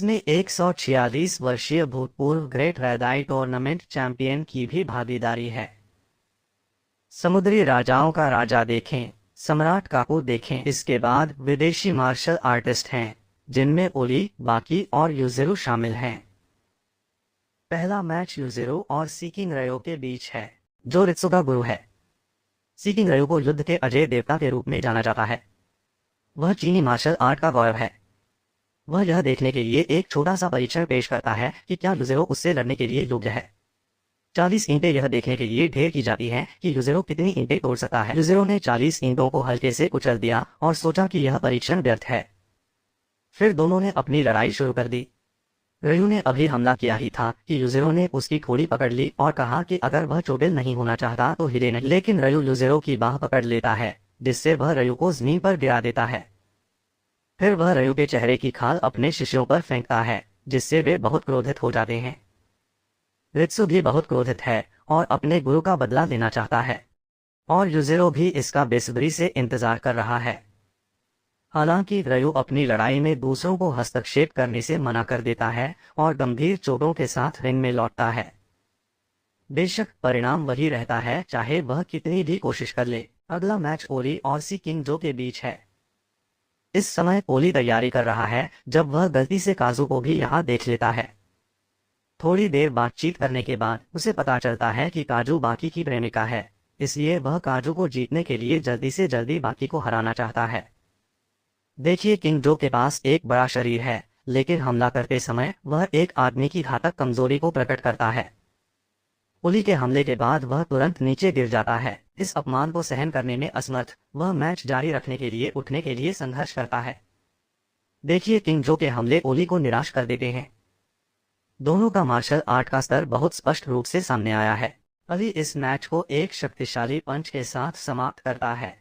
इसमें 146 वर्षीय भूतपूर्व ग्रेट रेदाई टूर्नामेंट चैंपियन की भी भागीदारी है। समुद्री राजाओं का राजा देखें, सम्राट काकू देखें। इसके बाद विदेशी मार्शल आर्टिस्ट हैं, जिनमें ओली, बाकी और यूज़ेरो शामिल हैं। पहला मैच यूज़ेरो और सीकिंग रयो के बीच है, जो रित्सु का गुरु है। सीकिंग रयो को युद्ध के अजय देवता के रूप में जाना जाता है। वह चीनी मार्शल आर्ट का गौरव है। वह यह देखने के लिए एक छोटा सा परीक्षण पेश करता है कि क्या यूज़ेरो उससे लड़ने के लिए योग्य है। 40 ईंटें यह देखने के लिए ढेर की जाती हैं कि यूज़ेरो कितनी ईंटें तोड़ सकता है। यूज़ेरो ने 40 ईंटों को हल्के से कुचल दिया और सोचा कि यह परीक्षण व्यर्थ है। फिर दोनों ने अपनी लड़ाई शुरू कर दी। रयू ने अभी हमला किया ही था कि यूज़ेरो ने उसकी खोली पकड़ ली और कहा कि अगर वह चोटिल नहीं होना चाहता तो हिले नहीं। लेकिन रयू यूज़ेरो की बाह पकड़ लेता है, जिससे वह रयू को जमीन पर गिरा देता है। फिर वह रयू के चेहरे की खाल अपने शिष्यों पर फेंकता है, जिससे वे बहुत क्रोधित हो जाते हैं। रित्सु भी बहुत क्रोधित है और अपने गुरु का बदला लेना चाहता है, और यूज़ेरो भी इसका बेसब्री से इंतजार कर रहा है। हालांकि रयू अपनी लड़ाई में दूसरों को हस्तक्षेप करने से मना कर देता है और गंभीर चोटों के साथ रिंग में लौटता है। बेशक परिणाम वही रहता है, चाहे वह कितनी भी कोशिश कर ले। अगला मैच ओली और सी किंग जो के बीच है। इस समय ओली तैयारी कर रहा है जब वह गलती से काजू को भी यहाँ देख लेता है। थोड़ी देर बातचीत करने के बाद उसे पता चलता है कि काजू बाकी की प्रेमिका है, इसलिए वह काजू को जीतने के लिए जल्दी से जल्दी बाकी को हराना चाहता है। देखिए, किंग जो के पास एक बड़ा शरीर है, लेकिन हमला करते समय वह एक आदमी की घातक कमजोरी को प्रकट करता है। ओली के हमले के बाद वह तुरंत नीचे गिर जाता है। इस अपमान को सहन करने में असमर्थ, वह मैच जारी रखने के लिए उठने के लिए संघर्ष करता है। देखिए, किंग जो के हमले ओली को निराश कर देते हैं। दोनों का मार्शल आर्ट का स्तर बहुत स्पष्ट रूप से सामने आया है। ओली इस मैच को एक शक्तिशाली पंच के साथ समाप्त करता है।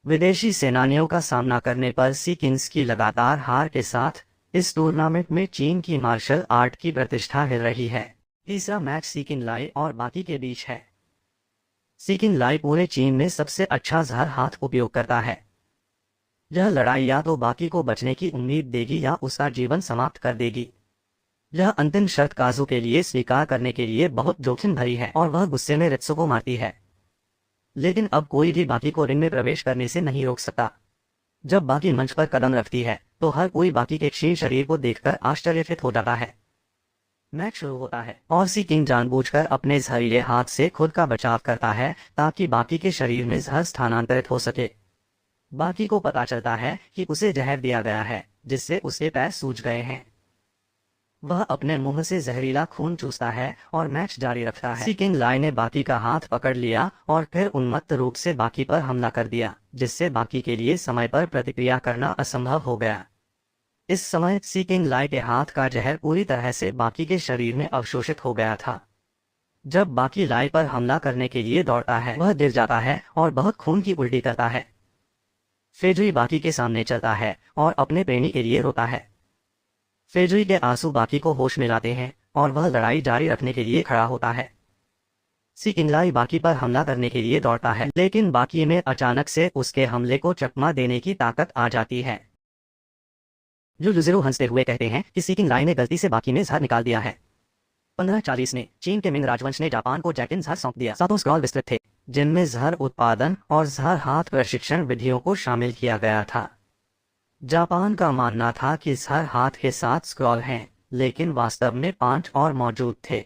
विदेशी सेनानियों का सामना करने पर सी किंग्स की लगातार हार के साथ इस टूर्नामेंट में चीन की मार्शल आर्ट की प्रतिष्ठा हिल रही है। तीसरा मैच सी किंग लाई और बाकी के बीच है। सी किंग लाई पूरे चीन में सबसे अच्छा जहर हाथ उपयोग करता है। यह लड़ाई या तो बाकी को बचने की उम्मीद देगी या उसका जीवन समाप्त कर देगी। यह अंतिम शर्त काजू के लिए स्वीकार करने के लिए बहुत जोखिम भरी है और वह गुस्से में रित्सु को मारती है। लेकिन अब कोई भी बाकी को रिंग में प्रवेश करने से नहीं रोक सकता। जब बाकी मंच पर कदम रखती है तो हर कोई बाकी के क्षीण शरीर को देखकर आश्चर्यचकित हो जाता है। मैच शुरू होता है और सी किंग जानबूझकर अपने जहरीले हाथ से खुद का बचाव करता है ताकि बाकी के शरीर में जहर स्थानांतरित हो सके। बाकी को पता चलता है कि उसे जहर दिया गया है, जिससे उसके पैर सूज गए हैं। वह अपने मुंह से जहरीला खून चूसता है और मैच जारी रखता है। सी किंग लाई ने बाकी का हाथ पकड़ लिया और फिर उन्मत्त रूप से बाकी पर हमला कर दिया, जिससे बाकी के लिए समय पर प्रतिक्रिया करना असंभव हो गया। इस समय सी किंग लाई के हाथ का जहर पूरी तरह से बाकी के शरीर में अवशोषित हो गया था। जब बाकी लाई पर हमला करने के लिए दौड़ता है, वह गिर जाता है और बहुत खून की उल्टी करता है। फेजुई बाकी के सामने चलता है और अपने प्रेमी के लिए रोता है। फेजुई के आंसू बाकी को होश में लाते हैं और वह लड़ाई जारी रखने के लिए खड़ा होता है। सी किंग लाई बाकी पर हमला करने के लिए दौड़ता है, लेकिन बाकी में अचानक से उसके हमले को चकमा देने की ताकत आ जाती है। यूज़ेरो हंसते हुए कहते हैं कि सी किंग लाई ने गलती से बाकी में जहर निकाल दिया है। 1540 में चीन के मिंग राजवंश ने जापान को जैकिन जहर सौंप दिया। 7 स्क्रॉल विस्तृत थे, जिनमें जहर उत्पादन और जहर हाथ प्रशिक्षण विधियों को शामिल किया गया था। जापान का मानना था कि जहर हाथ के 7 स्क्रॉल हैं, लेकिन वास्तव में 5 और मौजूद थे।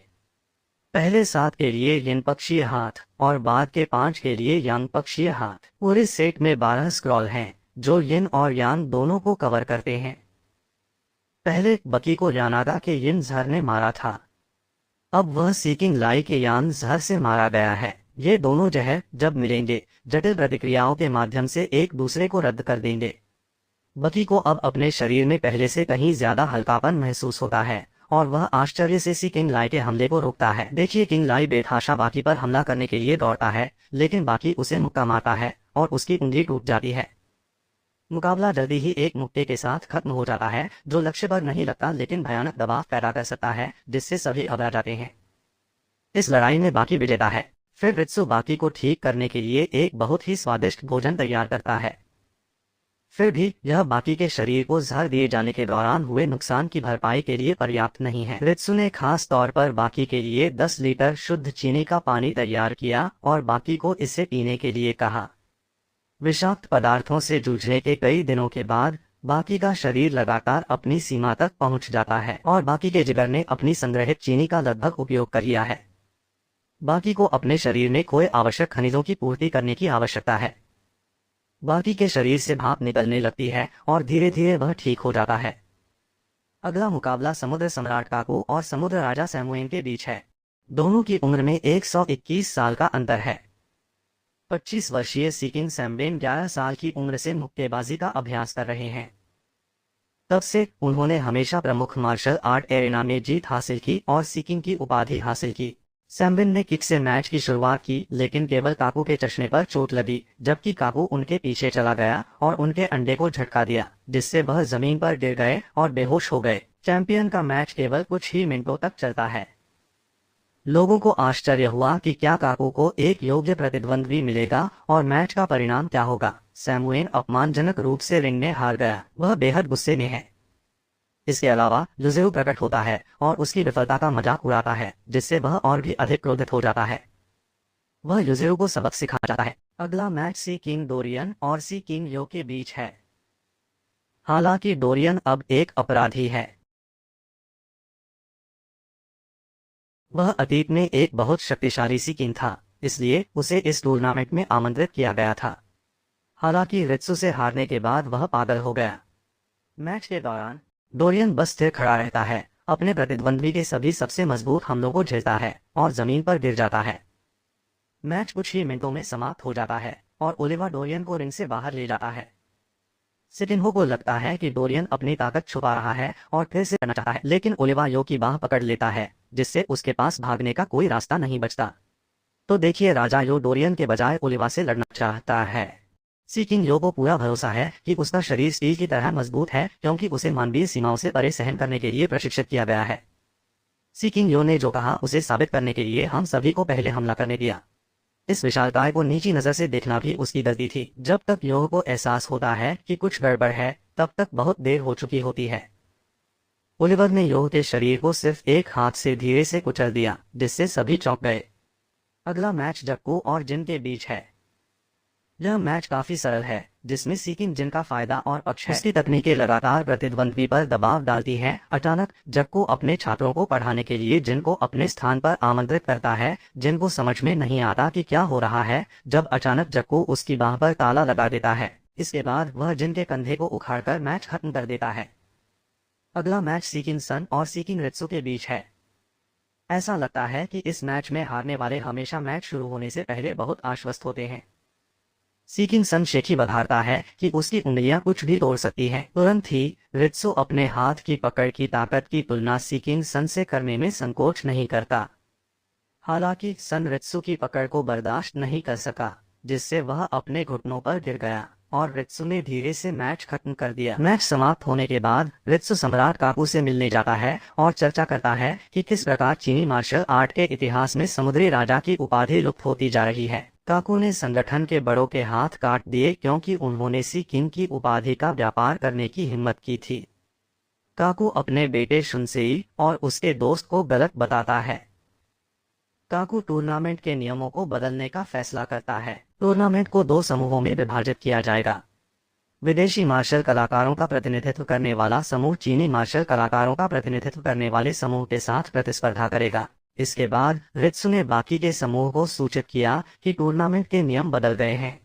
पहले 7 के लिए यिन पक्षीय हाथ और बाद के 5 के लिए यांग पक्षीय हाथ। पूरे सेट में 12 स्क्रॉल हैं, जो यिन और यांग दोनों को कवर करते हैं। पहले बकी को यानागा के यिन जहर ने मारा था, अब वह सी किंग लाई के यांग जहर से मारा गया है। ये दोनों जहर जब मिलेंगे, जटिल प्रतिक्रियाओं के माध्यम से एक दूसरे को रद्द कर देंगे। बकी को अब अपने शरीर में पहले से कहीं ज्यादा हल्कापन महसूस होता है और वह आश्चर्य से सी किंग लाई के हमले को रोकता है। देखिए, किंग लाई बेतहाशा बाकी पर हमला करने के लिए दौड़ता है, लेकिन बाकी उसे मुक्का मारता है और उसकी उंगली टूट जाती है। मुकाबला जल्दी ही एक मुक्के के साथ खत्म हो जाता है, जो लक्ष्य पर नहीं लगता लेकिन भयानक दबाव पैदा कर सकता है, जिससे सभी घबरा जाते हैं। इस लड़ाई में बाकी विजेता है। फिर रित्सु बाकी को ठीक करने के लिए एक बहुत ही स्वादिष्ट भोजन तैयार करता है। फिर भी यह बाकी के शरीर को जहर दिए जाने के दौरान हुए नुकसान की भरपाई के लिए पर्याप्त नहीं है। रित्सु ने खास तौर पर बाकी के लिए 10 लीटर शुद्ध चीनी का पानी तैयार किया और बाकी को इसे पीने के लिए कहा। विषाक्त पदार्थों से जूझने के कई दिनों के बाद बाकी का शरीर लगातार अपनी सीमा तक पहुंच जाता है और बाकी के जिगर ने अपनी संग्रहित चीनी का लगभग उपयोग कर लिया है। बाकी को अपने शरीर में खोए आवश्यक खनिजों की पूर्ति करने की आवश्यकता है। बाकी के शरीर से भाप निकलने लगती है और धीरे धीरे वह ठीक हो जाता है। अगला मुकाबला समुद्र सम्राट काकू और समुद्र राजा सैमुएन के बीच है। दोनों की उम्र में 121 साल का अंतर है। 25 वर्षीय सीकिंग सैम्बेन 11 साल की उम्र से मुक्केबाजी का अभ्यास कर रहे हैं। तब से उन्होंने हमेशा प्रमुख मार्शल आर्ट एरेना में जीत हासिल की और सीकिंग की उपाधि हासिल की। सैम्बेन ने किक से मैच की शुरुआत की, लेकिन केवल काकू के चश्मे पर चोट लगी, जबकि काकू उनके पीछे चला गया और उनके अंडे को झटका दिया, जिससे वह जमीन पर गिर गए और बेहोश हो गए। चैंपियन का मैच केवल कुछ ही मिनटों तक चलता है। लोगों को आश्चर्य हुआ कि क्या काकू को एक योग्य प्रतिद्वंद्वी मिलेगा और मैच का परिणाम क्या होगा। सैमुएन अपमानजनक रूप से रिंग में हार गया। वह बेहद गुस्से में है। इसके अलावा युजेउ प्रकट होता है और उसकी विफलता का मजाक उड़ाता है, जिससे वह और भी अधिक क्रोधित हो जाता है। वह युजेउ को सबक सिखा जाता है। अगला मैच सी किंग डोरियन और सी किंग यो के बीच है। हालांकि डोरियन अब एक अपराधी है। वह अतीत में एक बहुत शक्तिशाली सी किंग था, इसलिए उसे इस टूर्नामेंट में आमंत्रित किया गया था। हालांकि रित्सु से हारने के बाद वह पागल हो गया। मैच के दौरान डोरियन बस स्थिर खड़ा रहता है, अपने प्रतिद्वंद्वी के सभी सबसे मजबूत हमलों को झेलता है और जमीन पर गिर जाता है। मैच कुछ ही मिनटों में समाप्त हो जाता है और ओलिवा डोरियन को रिंग से बाहर ले जाता है। सिटिन्हो को लगता है कि डोरियन अपनी ताकत छुपा रहा है और फिर से करना चाहता है, लेकिन ओलिवा यो की बाह पकड़ लेता है, जिससे उसके पास भागने का कोई रास्ता नहीं बचता। तो देखिए, राजा यो डोरियन के बजाय ओलिवा से लड़ना चाहता है। सी किंग यो को पूरा भरोसा है कि उसका शरीर स्टील की तरह मजबूत है, क्योंकि उसे मानवीय सीमाओं से परे सहन करने के लिए प्रशिक्षित किया गया है। सी किंग यो ने जो कहा उसे साबित करने के लिए हम सभी को पहले हमला करने दिया। इस विशालकाय को नीची नजर से देखना भी उसकी गलती थी। जब तक यो को एहसास होता है कि कुछ गड़बड़ है, तब तक बहुत देर हो चुकी होती है। ओलिवर ने यो के शरीर को सिर्फ एक हाथ से धीरे से कुचल दिया, जिससे सभी चौंक गए। अगला मैच जक्कू और जिन के बीच है। यह मैच काफी सरल है, जिसमें सीकिंग जिन का फायदा और पक्ष है। उसकी तकनीकें लगातार प्रतिद्वंद्वी पर दबाव डालती हैं। अचानक जक्कू अपने छात्रों को पढ़ाने के लिए जिन को अपने स्थान पर आमंत्रित करता है। जिन को समझ में नहीं आता कि क्या हो रहा है, जब अचानक जक्कू उसकी बाह पर ताला लगा देता है। इसके बाद वह जिन के कंधे को उखाड़कर मैच खत्म कर देता है। अगला मैच सीकिंग सन और सीकिंग रित्सु के बीच है। ऐसा लगता है कि इस मैच में हारने वाले हमेशा मैच शुरू होने से पहले बहुत आश्वस्त होते हैं। सीकिंग सन शेखी बधारता है कि उसकी उंगलियां कुछ भी तोड़ सकती हैं। तुरंत ही रित्सु अपने हाथ की पकड़ की ताकत की तुलना सीकिंग सन से करने में संकोच नहीं करता। हालांकि सन रित्सु की पकड़ को बर्दाश्त नहीं कर सका, जिससे वह अपने घुटनों पर गिर गया और रित्सु ने धीरे से मैच खत्म कर दिया। मैच समाप्त होने के बाद रित्सु सम्राट काकू से मिलने जाता है और चर्चा करता है कि किस प्रकार चीनी मार्शल आर्ट के इतिहास में समुद्री राजा की उपाधि लुप्त होती जा रही है। काकू ने संगठन के बड़ों के हाथ काट दिए, क्योंकि उन्होंने सी किंग की उपाधि का व्यापार करने की हिम्मत की थी। काकू अपने बेटे शुनसेई और उसके दोस्त को गलत बताता है। काकू टूर्नामेंट के नियमों को बदलने का फैसला करता है। टूर्नामेंट को 2 समूहों में विभाजित किया जाएगा। विदेशी मार्शल कलाकारों का प्रतिनिधित्व करने वाला समूह चीनी मार्शल कलाकारों का प्रतिनिधित्व करने वाले समूह के साथ प्रतिस्पर्धा करेगा। इसके बाद रित्सु ने बाकी के समूह को सूचित किया कि टूर्नामेंट के नियम बदल गए हैं।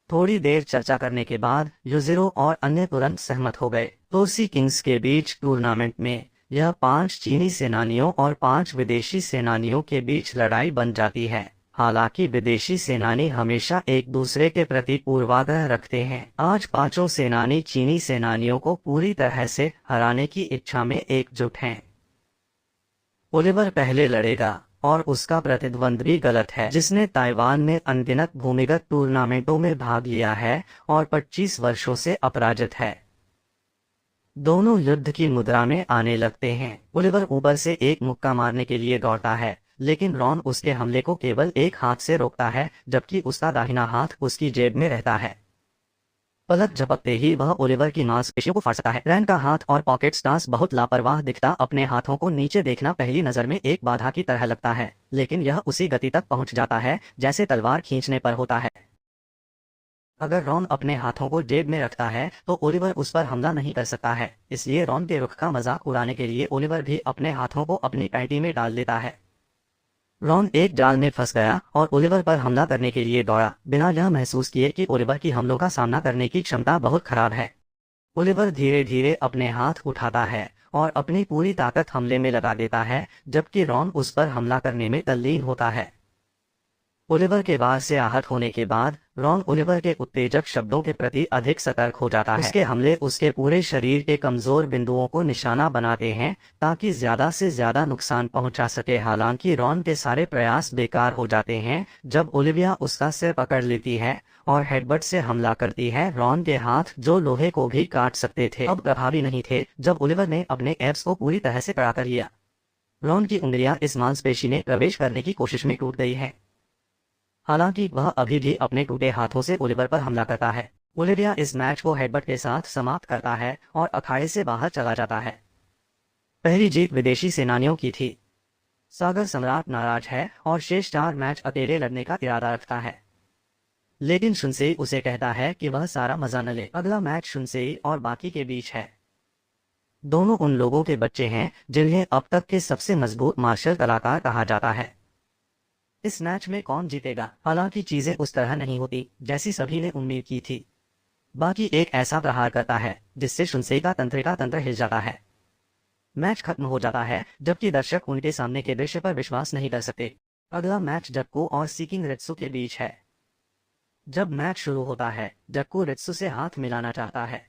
थोड़ी देर चर्चा करने के बाद युजिरो और अन्य तुरंत सहमत हो गए। तो सी किंग्स के बीच टूर्नामेंट में यह 5 चीनी सेनानियों और 5 विदेशी सेनानियों के बीच लड़ाई बन जाती है। हालांकि विदेशी सेनानी हमेशा एक दूसरे के प्रति पूर्वाग्रह रखते हैं। आज 5 सेनानी चीनी सेनानियों को पूरी तरह से हराने की इच्छा में एकजुट हैं। ओलिवर पहले लड़ेगा और उसका प्रतिद्वंद्वी गलत है, जिसने ताइवान में अनगिनत भूमिगत टूर्नामेंटों में भाग लिया है और 25 वर्षों से अपराजित है। दोनों युद्ध की मुद्रा में आने लगते हैं। ओलिवर ऊपर से एक मुक्का मारने के लिए दौड़ता है, लेकिन रॉन उसके हमले को केवल एक हाथ से रोकता है, जबकि उसका दाहिना हाथ उसकी जेब में रहता है। पलक झपकते ही वह ओलिवर की मांसपेशियों को फाड़ सकता है। रैन का हाथ और पॉकेट स्टांस बहुत लापरवाह दिखता, अपने हाथों को नीचे देखना पहली नजर में एक बाधा की तरह लगता है, लेकिन यह उसी गति तक पहुंच जाता है जैसे तलवार खींचने पर होता है। अगर रॉन अपने हाथों को जेब में रखता है तो ओलिवर उस पर हमला नहीं कर सकता है, इसलिए रॉन के रुख का मजाक उड़ाने के लिए ओलिवर भी अपने हाथों को अपनी पैंटी में डाल देता है। रॉन एक जाल में फंस गया और ओलिवर पर हमला करने के लिए दौड़ा, बिना यह महसूस किए कि ओलिवर की हमलों का सामना करने की क्षमता बहुत खराब है। ओलिवर धीरे धीरे अपने हाथ उठाता है और अपनी पूरी ताकत हमले में लगा देता है, जबकि रॉन उस पर हमला करने में तल्लीन होता है। ओलिवर के वार से आहत होने के बाद रॉन ओलिवर के उत्तेजक शब्दों के प्रति अधिक सतर्क हो जाता है। उसके हमले उसके पूरे शरीर के कमजोर बिंदुओं को निशाना बनाते हैं ताकि ज्यादा से ज्यादा नुकसान पहुंचा सके। हालांकि रॉन के सारे प्रयास बेकार हो जाते हैं जब ओलिविया उसका सिर पकड़ लेती है और हेडबट से हमला करती है। रॉन के हाथ, जो लोहे को भी काट सकते थे, अब प्रभावी नहीं थे जब ओलिवर ने अपने एब्स को पूरी तरह से कड़ा कर लिया। रॉन की उंगलियां इस मांसपेशी में प्रवेश करने की कोशिश में टूट गई है, हालांकि वह अभी भी अपने टूटे हाथों से ओलिवर पर हमला करता है। ओलिविया इस मैच को हेडबट के साथ समाप्त करता है और अखाड़े से बाहर चला जाता है। पहली जीत विदेशी सेनानियों की थी। सागर सम्राट नाराज है और शेष 4 मैच अकेले लड़ने का इरादा रखता है, लेकिन शुनसेई उसे कहता है कि वह सारा मजा न ले। अगला मैच शुनसेई और बाकी के बीच है। दोनों उन लोगों के बच्चे हैं जिन्हें अब तक के सबसे मजबूत मार्शल कलाकार कहा जाता है। इस मैच में कौन जीतेगा? हालांकि चीजें उस तरह नहीं होती जैसी सभी ने उम्मीद की थी। बाकी एक ऐसा प्रहार करता है जिससे शुनसेई का तंत्र हिल जाता है। मैच खत्म हो जाता है जबकि दर्शक उनके सामने के दृश्य पर विश्वास नहीं कर सकते। अगला मैच जक्को और सीकिंग रित्सु के बीच है। जब मैच शुरू होता है जक्को रित्सु से हाथ मिलाना चाहता है,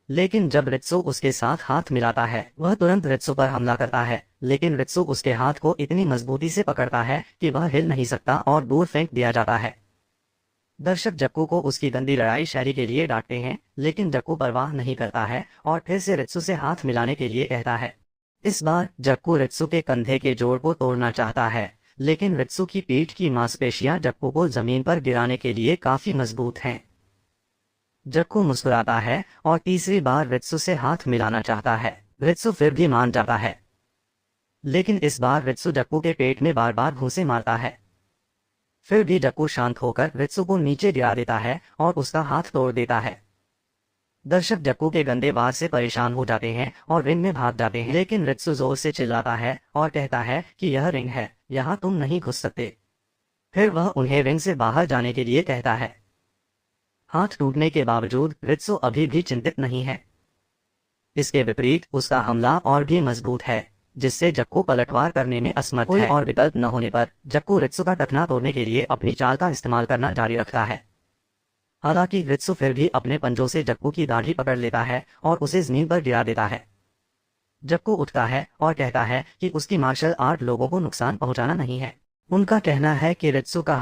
लेकिन जब रित्सु उसके साथ हाथ मिलाता है वह तुरंत रित्सु पर हमला करता है, लेकिन रित्सु उसके हाथ को इतनी मजबूती से पकड़ता है कि वह हिल नहीं सकता और दूर फेंक दिया जाता है। दर्शक जक्कू को उसकी गंदी लड़ाई शैली के लिए डांटते हैं, लेकिन जक्कू परवाह नहीं करता है और फिर से रित्सु से हाथ मिलाने के लिए कहता है। इस बार जक्कू रित्सु के कंधे के जोड़ को तोड़ना चाहता है, लेकिन रित्सु की पीठ की मांसपेशियां जक्कू को जमीन पर गिराने के लिए काफी मजबूत हैं। जक्कू मुस्कुराता है और तीसरी बार रित्सु से हाथ मिलाना चाहता है। रित्सु फिर भी मान जाता है, लेकिन इस बार रित्सु जक्कू के पेट में बार बार घूंसे मारता है। फिर भी जक्कू शांत होकर रित्सु को नीचे गिरा देता है और उसका हाथ तोड़ देता है। दर्शक जक्कू के गंदे वार से परेशान हो जाते हैं और रिंग में भाग जाते हैं, लेकिन रित्सु जोर से चिल्लाता है और कहता है कि यह रिंग है, यहाँ तुम नहीं घुस सकते। फिर वह उन्हें रिंग से बाहर जाने के लिए कहता है। हाथ टूटने के बावजूद रित्सु अभी भी चिंतित नहीं है। इसके विपरीत उसका हमला और भी मजबूत है, जिससे जक्कू पलटवार करने में असमर्थ है और विकल्प न होने पर जक्कू रित्सु का टखना तोड़ने के लिए अपनी चाल का इस्तेमाल करना जारी रखता है। हालांकि रित्सु फिर भी अपने पंजों से जक्कू की दाढ़ी पकड़ लेता है और उसे जमीन पर गिरा देता है। जक्कू उठता है और कहता है कि उसकी मार्शल आर्ट लोगों को नुकसान पहुंचाना नहीं है। उनका कहना है कि रित्सु का